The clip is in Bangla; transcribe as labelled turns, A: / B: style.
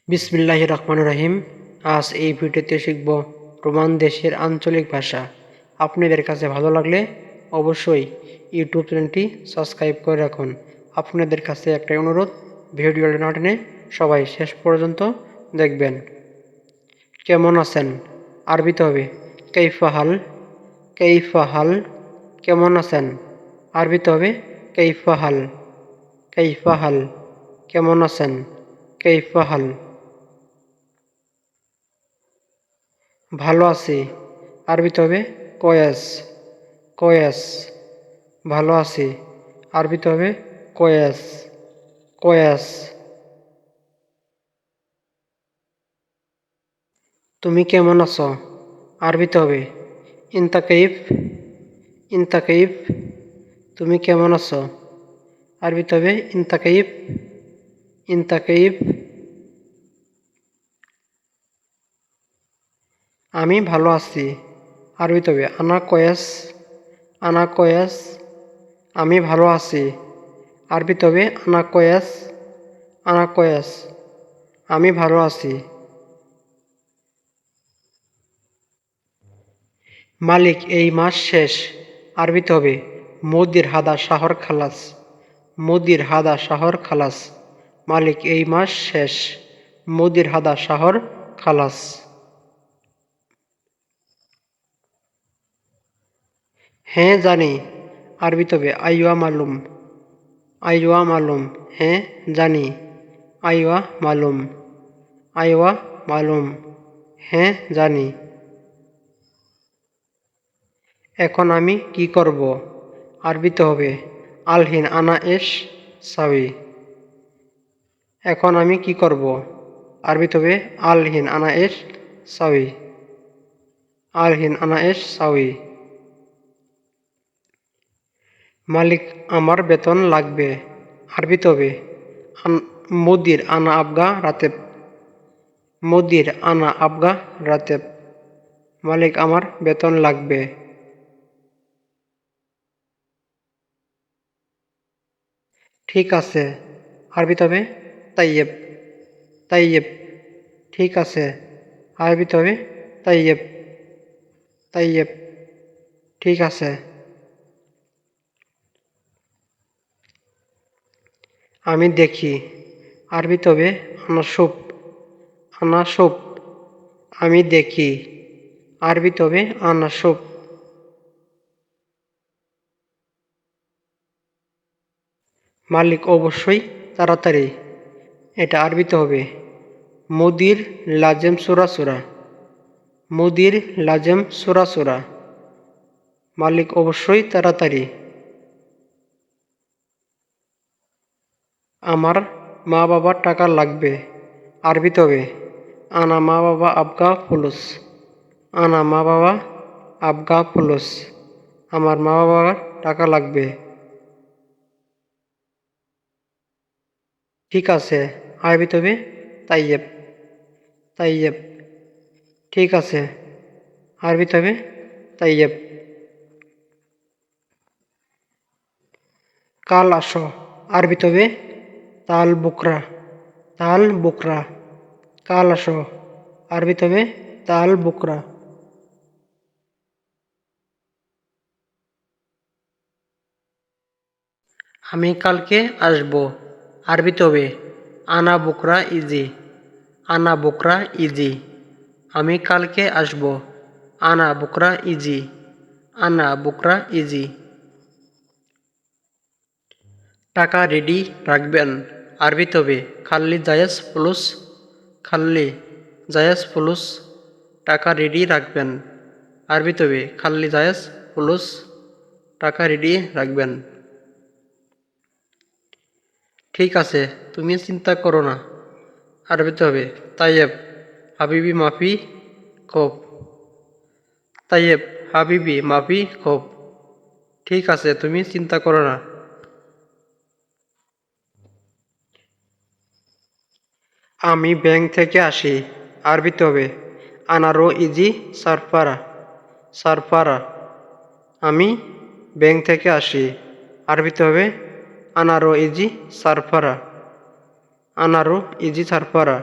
A: বিসমিল্লাহির রহমানির রহিম। আজ এই ভিডিওতে শিখব রোমান দেশের আঞ্চলিক ভাষা। আপনাদের কাছে ভালো লাগলে অবশ্যই ইউটিউব চ্যানেলটি সাবস্ক্রাইব করে রাখুন। আপনাদের কাছে একটাই অনুরোধ, ভিডিওটি না টেনে সবাই শেষ পর্যন্ত দেখবেন। কেমন আছেন? আরবিতে হবে কাইফা হাল। কাইফা হাল, কেমন আছেন? আরবিতে হবে কাইফা হাল। কাইফা হাল, কেমন আছেন? কাইফা হাল। ভালো আছি, আরবিতে হবে কয়েস। কয়েস, ভালো আছি, আরবিতে হবে কয়েস। কয়েস। তুমি কেমন আছো? আরবিতে হবে ইনতা কাইফ। ইনতা কাইফ, তুমি কেমন আছো? আরবিতে হবে ইনতা কাইফ। ইনতা কাইফ। আমি ভালো আছি, আরবিতে হবে আনা কয়েস। আনা কয়েস, আমি ভালো আছি, আরবিতে হবে আনা কয়েস। আনা কয়েস, আমি ভালো আছি। মালিক এই মাস শেষ, আরবিতে হবে মুদির হাদা শাহর খালাস। মুদির হাদা শাহর খালাস, মালিক এই মাস শেষ। মুদির হাদা শাহর খালাস। হ্যাঁ জানি, আরবিতে হবে আইওয়া মালুম। আইওয়া মালুম, হ্যাঁ জানি। আইওয়া মালুম। আইওয়া মালুম, হ্যাঁ জানি। এখন আমি কি করব? আরবিতে হবে আলহিন আনা এস সাবি। এখন আমি কি করব? আরবিতে হবে আলহিন আনা এস সাবি। আলহিন আনা এস সাবি। মালিক আমার বেতন লাগবে, আরবিতে হবে মুদির আনা আবগা রাতেব। মুদির আনা আবগা রাতেব, মালিক আমার বেতন লাগবে। ঠিক আছে, আরবিতে হবে তাইয়েব। তাইয়েব, ঠিক আছে, আরবিতে হবে তাইয়েব। তাইয়েব, ঠিক আছে। আমি দেখি, আরবিতে হবে আনাসুপ। আনাসুপ, আমি দেখি, আরবিতে হবে আনাসুপ। মালিক অবশ্যই তাড়াতাড়ি, এটা আরবিতে হবে মুদির লাজেম সুরা সুরা। মুদির লাজেম সুরা সুরা, মালিক অবশ্যই তাড়াতাড়ি। আমার মা বাবার টাকা লাগবে, আরবিতে হবে আনা মা বাবা আবগা ফুলুস। আনা মা বাবা আবগা ফুলুস, আমার মা বাবার টাকা লাগবে। ঠিক আছে, আরবিতে হবে তাইয়েব। তাইয়েব, ঠিক আছে, আরবিতে হবে তাইয়েব। কাল আসো, আরবিতে হবে তাল বুকরা। তাল বুকরা, কাল আসো, আরবিতে হবে তাল বুকরা। আমি কালকে আসবো, আরবিতে হবে আনা বুকরা ইজি। আনা বুকরা ইজি, আমি কালকে আসবো। আনা বুকরা ইজি। আনা বুকরা ইজি। টাকা রেডি রাখবেন, আরবিতে হবে খাল্লি জায়াস ফুলুস। খাল্লি জায়াস ফুলুস, টাকা রেডি রাখবেন, আরবিতে হবে খাল্লি জায়াস ফুলুস, টাকা রেডি রাখবেন। ঠিক আছে, তুমি চিন্তা করো না, আরবিতে হবে তাইয়েব হাবিবি মাফি খোপ। তাইয়েব হাবিবি মাফি খোপ, ঠিক আছে, তুমি চিন্তা করো না। আমি ব্যাংক থেকে আসি, আরবিতে হবে আনারো ইজি সারফারা। সারফারা, আমি ব্যাংক থেকে আসি, আরবিতে হবে আনারো ইজি সারফারা। আনারো ইজি সারফারা,